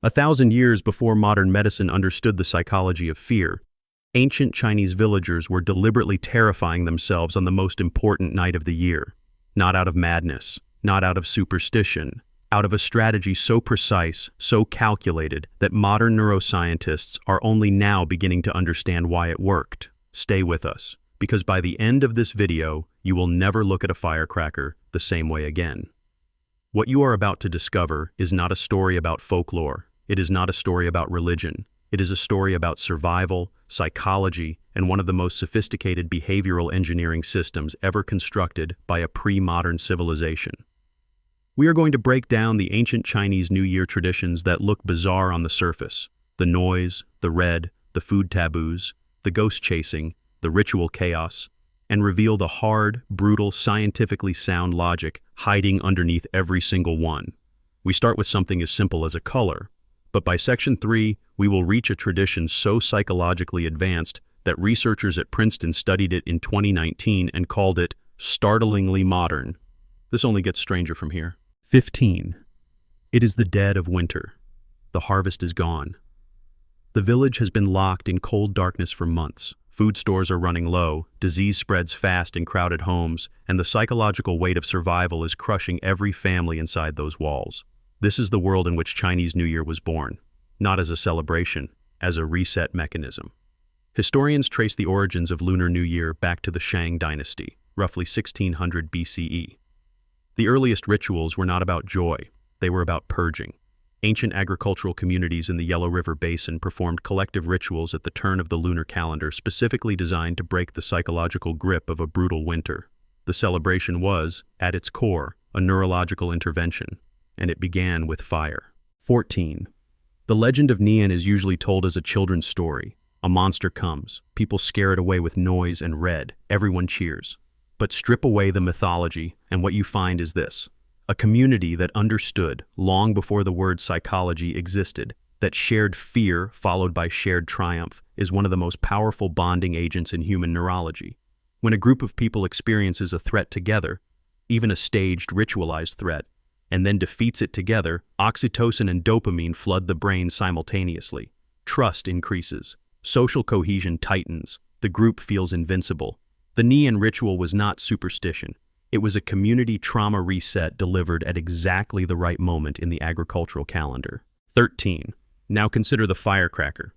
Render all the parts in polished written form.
1,000 years before modern medicine understood the psychology of fear, ancient Chinese villagers were deliberately terrifying themselves on the most important night of the year. Not out of madness, not out of superstition, out of a strategy so precise, so calculated, that modern neuroscientists are only now beginning to understand why it worked. Stay with us, because by the end of this video, you will never look at a firecracker the same way again. What you are about to discover is not a story about folklore. It is not a story about religion. It is a story about survival, psychology, and one of the most sophisticated behavioral engineering systems ever constructed by a pre-modern civilization. We are going to break down the ancient Chinese New Year traditions that look bizarre on the surface: the noise, the red, the food taboos, the ghost chasing, the ritual chaos, and reveal the hard, brutal, scientifically sound logic hiding underneath every single one. We start with something as simple as a color, but by section 3, we will reach a tradition so psychologically advanced that researchers at Princeton studied it in 2019 and called it startlingly modern. This only gets stranger from here. 15. It is the dead of winter. The harvest is gone. The village has been locked in cold darkness for months. Food stores are running low, disease spreads fast in crowded homes, and the psychological weight of survival is crushing every family inside those walls. This is the world in which Chinese New Year was born, not as a celebration, as a reset mechanism. Historians trace the origins of Lunar New Year back to the Shang dynasty, roughly 1600 BCE. The earliest rituals were not about joy, they were about purging. Ancient agricultural communities in the Yellow River Basin performed collective rituals at the turn of the lunar calendar specifically designed to break the psychological grip of a brutal winter. The celebration was, at its core, a neurological intervention, and it began with fire. 14. The legend of Nian is usually told as a children's story. A monster comes, people scare it away with noise and red, everyone cheers. But strip away the mythology, and what you find is this: a community that understood, long before the word psychology existed, that shared fear followed by shared triumph is one of the most powerful bonding agents in human neurology. When a group of people experiences a threat together, even a staged, ritualized threat, and then defeats it together, oxytocin and dopamine flood the brain simultaneously. Trust increases. Social cohesion tightens. The group feels invincible. The Nian ritual was not superstition. It was a community trauma reset delivered at exactly the right moment in the agricultural calendar. 13. Now consider the firecracker.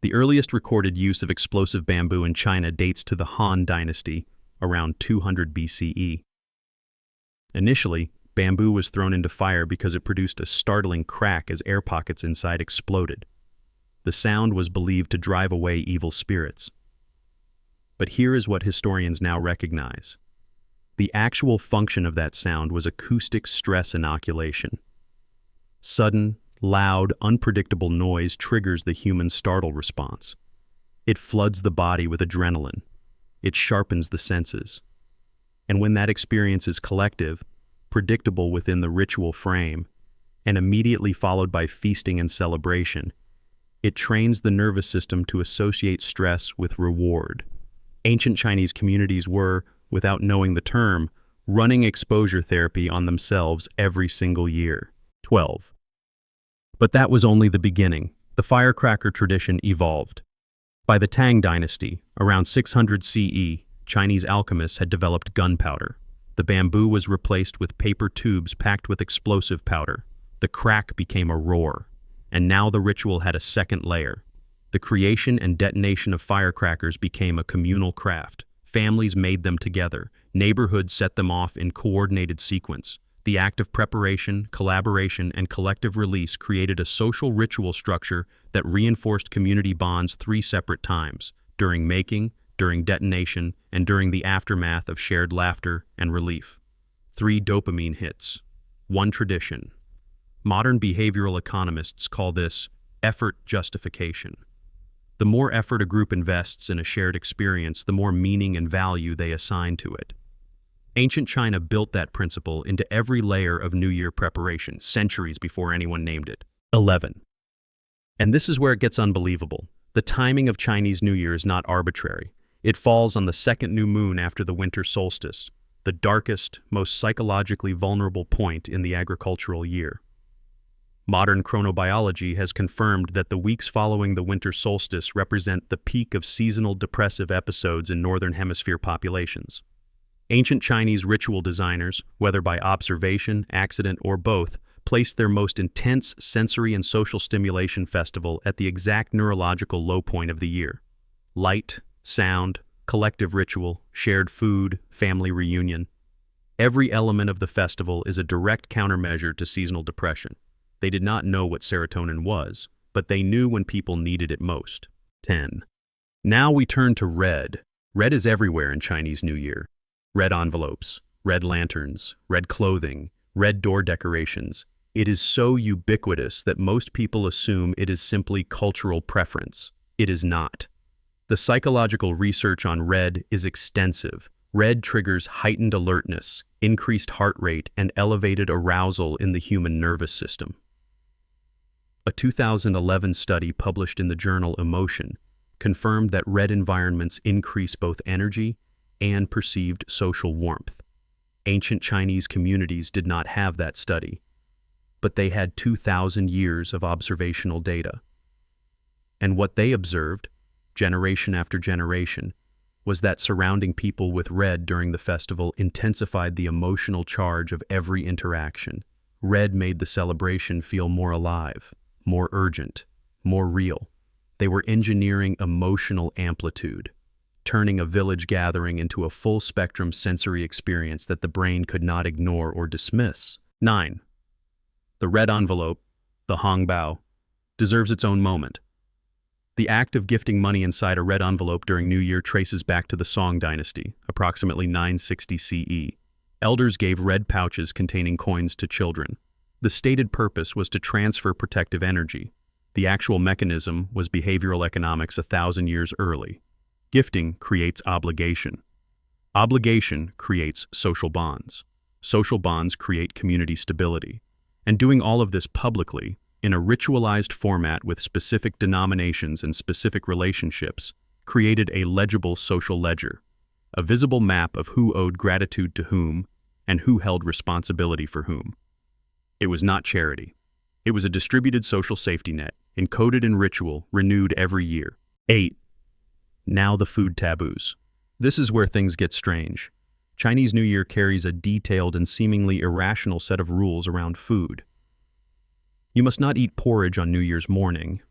The earliest recorded use of explosive bamboo in China dates to the Han Dynasty, around 200 BCE. Initially, bamboo was thrown into fire because it produced a startling crack as air pockets inside exploded. The sound was believed to drive away evil spirits. But here is what historians now recognize. The actual function of that sound was acoustic stress inoculation. Sudden, loud, unpredictable noise triggers the human startle response. It floods the body with adrenaline. It sharpens the senses. And when that experience is collective, predictable within the ritual frame, and immediately followed by feasting and celebration, it trains the nervous system to associate stress with reward. Ancient Chinese communities were, without knowing the term, running exposure therapy on themselves every single year. 12. But that was only the beginning. The firecracker tradition evolved. By the Tang Dynasty, around 600 CE, Chinese alchemists had developed gunpowder. The bamboo was replaced with paper tubes packed with explosive powder. The crack became a roar. And now the ritual had a second layer. The creation and detonation of firecrackers became a communal craft. Families made them together. Neighborhoods set them off in coordinated sequence. The act of preparation, collaboration, and collective release created a social ritual structure that reinforced community bonds 3 separate times: during making, during detonation, and during the aftermath of shared laughter and relief. 3 dopamine hits. 1 tradition. Modern behavioral economists call this effort justification. The more effort a group invests in a shared experience, the more meaning and value they assign to it. Ancient China built that principle into every layer of New Year preparation, centuries before anyone named it. 11. And this is where it gets unbelievable. The timing of Chinese New Year is not arbitrary. It falls on the second new moon after the winter solstice, the darkest, most psychologically vulnerable point in the agricultural year. Modern chronobiology has confirmed that the weeks following the winter solstice represent the peak of seasonal depressive episodes in Northern Hemisphere populations. Ancient Chinese ritual designers, whether by observation, accident, or both, placed their most intense sensory and social stimulation festival at the exact neurological low point of the year. Light, sound, collective ritual, shared food, family reunion. Every element of the festival is a direct countermeasure to seasonal depression. They did not know what serotonin was, but they knew when people needed it most. 10. Now we turn to red. Red is everywhere in Chinese New Year. Red envelopes, red lanterns, red clothing, red door decorations. It is so ubiquitous that most people assume it is simply cultural preference. It is not. The psychological research on red is extensive. Red triggers heightened alertness, increased heart rate, and elevated arousal in the human nervous system. A 2011 study published in the journal Emotion confirmed that red environments increase both energy and perceived social warmth. Ancient Chinese communities did not have that study, but they had 2,000 years of observational data. And what they observed, generation after generation, was that surrounding people with red during the festival intensified the emotional charge of every interaction. Red made the celebration feel more alive, more urgent, more real. They were engineering emotional amplitude, turning a village gathering into a full-spectrum sensory experience that the brain could not ignore or dismiss. 9. The red envelope, the hongbao, deserves its own moment. The act of gifting money inside a red envelope during New Year traces back to the Song dynasty, approximately 960 CE. Elders gave red pouches containing coins to children. The stated purpose was to transfer protective energy. The actual mechanism was behavioral economics 1,000 years early. Gifting creates obligation. Obligation creates social bonds. Social bonds create community stability. And doing all of this publicly, in a ritualized format with specific denominations and specific relationships, created a legible social ledger, a visible map of who owed gratitude to whom and who held responsibility for whom. It was not charity. It was a distributed social safety net, encoded in ritual, renewed every year. 8. Now the food taboos. This is where things get strange. Chinese New Year carries a detailed and seemingly irrational set of rules around food. You must not eat porridge on New Year's morning,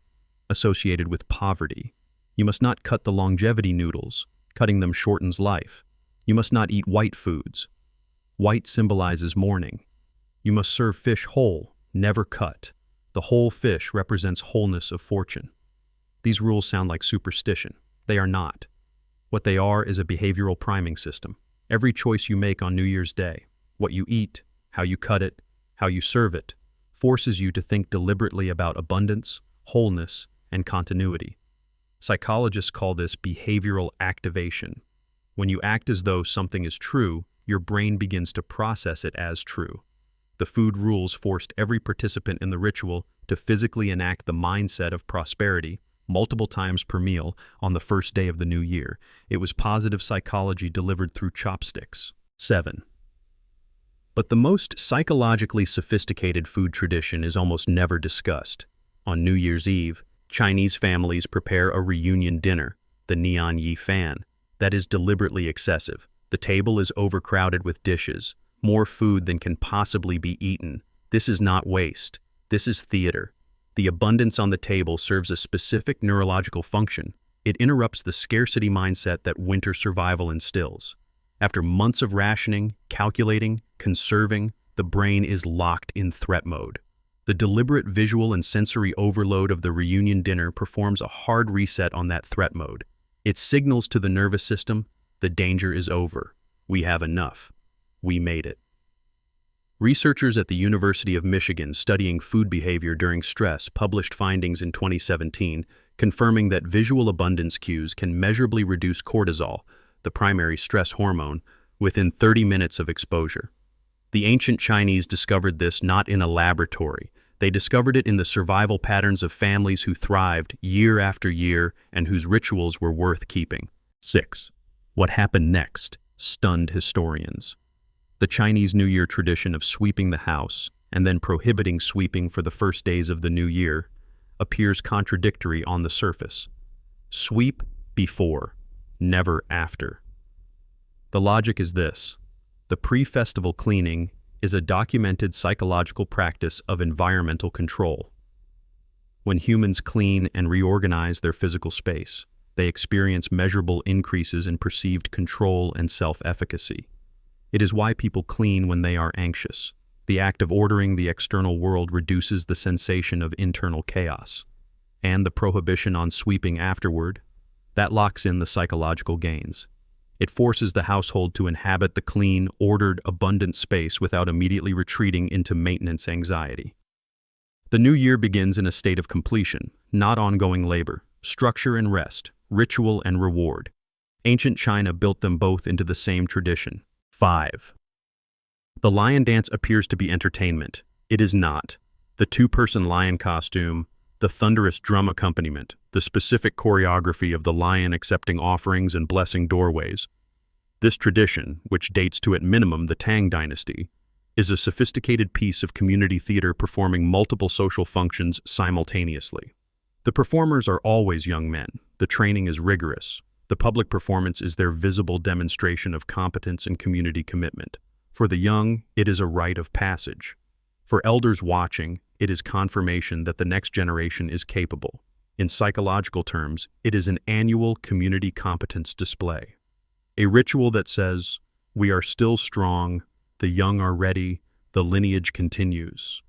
associated with poverty. You must not cut the longevity noodles, cutting them shortens life. You must not eat white foods. White symbolizes mourning. You must serve fish whole, never cut. The whole fish represents wholeness of fortune. These rules sound like superstition. They are not. What they are is a behavioral priming system. Every choice you make on New Year's Day, what you eat, how you cut it, how you serve it, forces you to think deliberately about abundance, wholeness, and continuity. Psychologists call this behavioral activation. When you act as though something is true, your brain begins to process it as true. The food rules forced every participant in the ritual to physically enact the mindset of prosperity multiple times per meal on the first day of the new year. It was positive psychology delivered through chopsticks. 7. But the most psychologically sophisticated food tradition is almost never discussed. On New Year's Eve, Chinese families prepare a reunion dinner, the Nian Yi Fan, that is deliberately excessive. The table is overcrowded with dishes, more food than can possibly be eaten. This is not waste. This is theater. The abundance on the table serves a specific neurological function. It interrupts the scarcity mindset that winter survival instills. After months of rationing, calculating, conserving, the brain is locked in threat mode. The deliberate visual and sensory overload of the reunion dinner performs a hard reset on that threat mode. It signals to the nervous system, the danger is over. We have enough. We made it. Researchers at the University of Michigan studying food behavior during stress published findings in 2017 confirming that visual abundance cues can measurably reduce cortisol, the primary stress hormone, within 30 minutes of exposure. The ancient Chinese discovered this not in a laboratory. They discovered it in the survival patterns of families who thrived year after year and whose rituals were worth keeping. 6. What happened next stunned historians. The Chinese New Year tradition of sweeping the house, and then prohibiting sweeping for the first days of the new year, appears contradictory on the surface. Sweep before, never after. The logic is this: the pre-festival cleaning is a documented psychological practice of environmental control. When humans clean and reorganize their physical space, they experience measurable increases in perceived control and self-efficacy. It is why people clean when they are anxious. The act of ordering the external world reduces the sensation of internal chaos. And the prohibition on sweeping afterward, that locks in the psychological gains. It forces the household to inhabit the clean, ordered, abundant space without immediately retreating into maintenance anxiety. The new year begins in a state of completion, not ongoing labor, structure and rest, ritual and reward. Ancient China built them both into the same tradition. 5. The lion dance appears to be entertainment. It is not. The two-person lion costume, the thunderous drum accompaniment, the specific choreography of the lion accepting offerings and blessing doorways. This tradition, which dates to at minimum the Tang dynasty, is a sophisticated piece of community theater performing multiple social functions simultaneously. The performers are always young men. The training is rigorous. The public performance is their visible demonstration of competence and community commitment. For the young, it is a rite of passage. For elders watching, it is confirmation that the next generation is capable. In psychological terms, it is an annual community competence display. A ritual that says, "We are still strong, the young are ready, the lineage continues."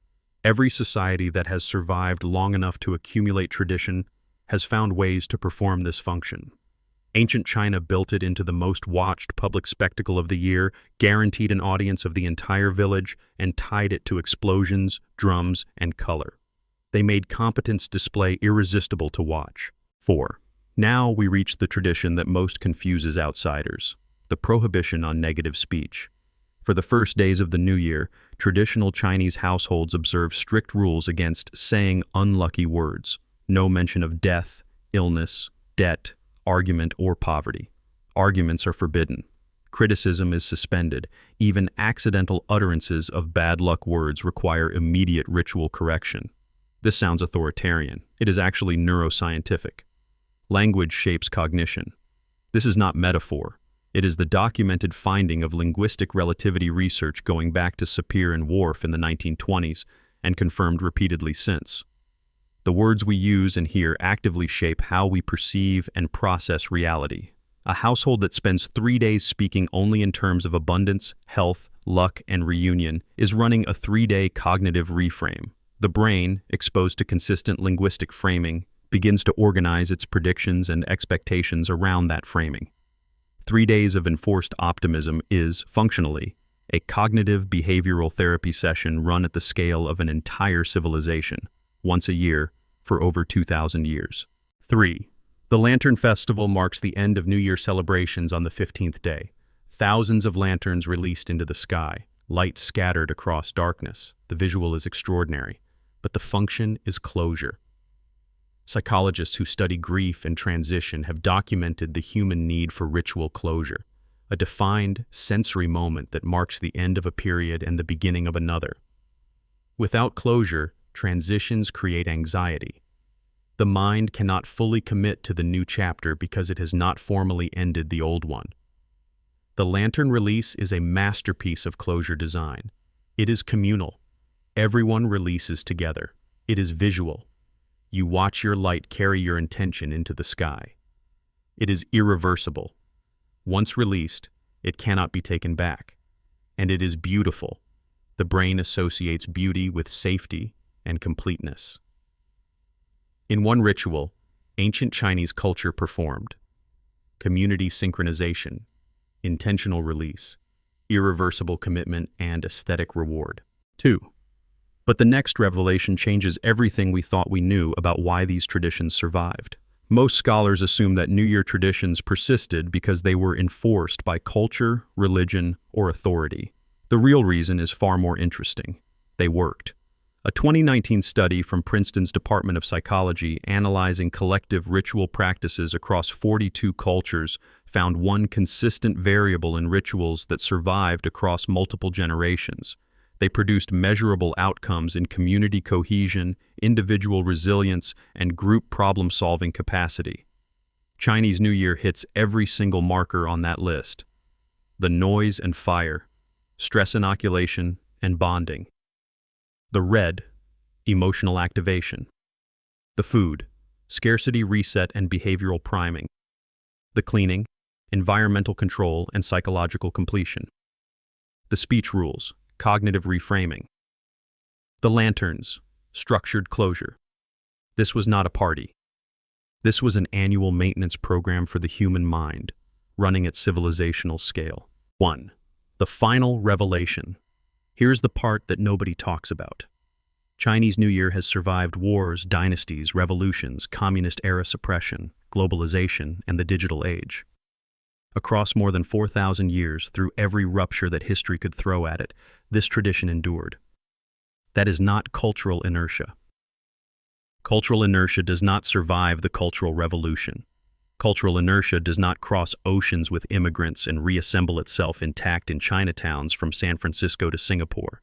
Every society that has survived long enough to accumulate tradition has found ways to perform this function. Ancient China built it into the most watched public spectacle of the year, guaranteed an audience of the entire village, and tied it to explosions, drums, and color. They made competence display irresistible to watch. 4. Now we reach the tradition that most confuses outsiders: the prohibition on negative speech. For the first days of the new year, traditional Chinese households observe strict rules against saying unlucky words. No mention of death, illness, debt, argument, or poverty. Arguments are forbidden. Criticism is suspended. Even accidental utterances of bad luck words require immediate ritual correction. This sounds authoritarian. It is actually neuroscientific. Language shapes cognition. This is not metaphor. It is the documented finding of linguistic relativity research going back to Sapir and Whorf in the 1920s and confirmed repeatedly since. The words we use and hear actively shape how we perceive and process reality. A household that spends 3 days speaking only in terms of abundance, health, luck, and reunion is running a 3-day cognitive reframe. The brain, exposed to consistent linguistic framing, begins to organize its predictions and expectations around that framing. 3 days of enforced optimism is, functionally, a cognitive behavioral therapy session run at the scale of an entire civilization, once a year, for over 2,000 years. 3. The Lantern Festival marks the end of New Year celebrations on the 15th day. Thousands of lanterns released into the sky, light scattered across darkness. The visual is extraordinary, but the function is closure. Psychologists who study grief and transition have documented the human need for ritual closure, a defined sensory moment that marks the end of a period and the beginning of another. Without closure, transitions create anxiety. The mind cannot fully commit to the new chapter because it has not formally ended the old one. The lantern release is a masterpiece of closure design. It is communal. Everyone releases together. It is visual. You watch your light carry your intention into the sky. It is irreversible. Once released, it cannot be taken back. And it is beautiful. The brain associates beauty with safety and completeness. In one ritual, ancient Chinese culture performed community synchronization, intentional release, irreversible commitment, and aesthetic reward. 2. But the next revelation changes everything we thought we knew about why these traditions survived. Most scholars assume that New Year traditions persisted because they were enforced by culture, religion, or authority. The real reason is far more interesting. They worked. A 2019 study from Princeton's Department of Psychology analyzing collective ritual practices across 42 cultures found one consistent variable in rituals that survived across multiple generations: They produced measurable outcomes in community cohesion, individual resilience, and group problem-solving capacity. Chinese New Year hits every single marker on that list. The noise and fire, stress inoculation, and bonding. The red, emotional activation. The food, scarcity reset and behavioral priming. The cleaning, environmental control and psychological completion. The speech rules, cognitive reframing. The lanterns, structured closure. This was not a party. This was an annual maintenance program for the human mind, running at civilizational scale. 1. The final revelation. Here's the part that nobody talks about. Chinese New Year has survived wars, dynasties, revolutions, communist-era suppression, globalization, and the digital age. Across more than 4,000 years, through every rupture that history could throw at it, this tradition endured. That is not cultural inertia. Cultural inertia does not survive the Cultural Revolution. Cultural inertia does not cross oceans with immigrants and reassemble itself intact in Chinatowns from San Francisco to Singapore.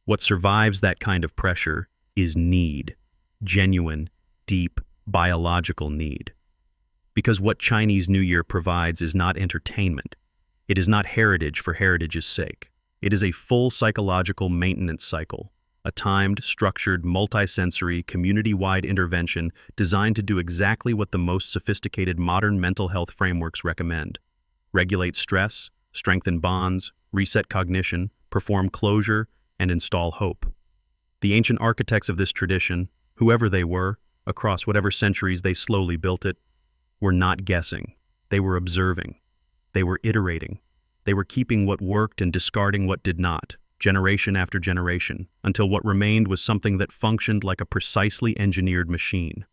What survives that kind of pressure is need, genuine, deep, biological need. Because what Chinese New Year provides is not entertainment. It is not heritage for heritage's sake. It is a full psychological maintenance cycle, a timed, structured, multisensory, community-wide intervention designed to do exactly what the most sophisticated modern mental health frameworks recommend: regulate stress, strengthen bonds, reset cognition, perform closure, and install hope. The ancient architects of this tradition, whoever they were, across whatever centuries they slowly built it, were not guessing. They were observing. They were iterating. They were keeping what worked and discarding what did not, generation after generation, until what remained was something that functioned like a precisely engineered machine.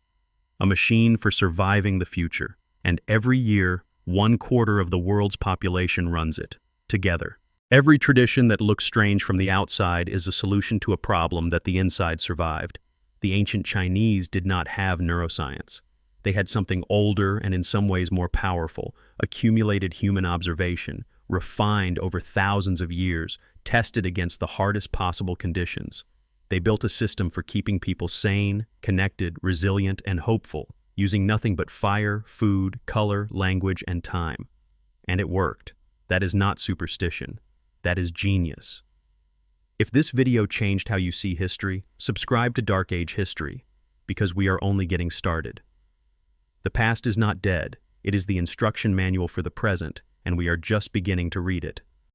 A machine for surviving the future. And every year, 1/4 of the world's population runs it, together. Every tradition that looks strange from the outside is a solution to a problem that the inside survived. The ancient Chinese did not have neuroscience. They had something older and in some ways more powerful, accumulated human observation, refined over thousands of years, tested against the hardest possible conditions. They built a system for keeping people sane, connected, resilient, and hopeful, using nothing but fire, food, color, language, and time. And it worked. That is not superstition. That is genius. If this video changed how you see history, subscribe to Dark Age History, because we are only getting started. The past is not dead. It is the instruction manual for the present, and we are just beginning to read it.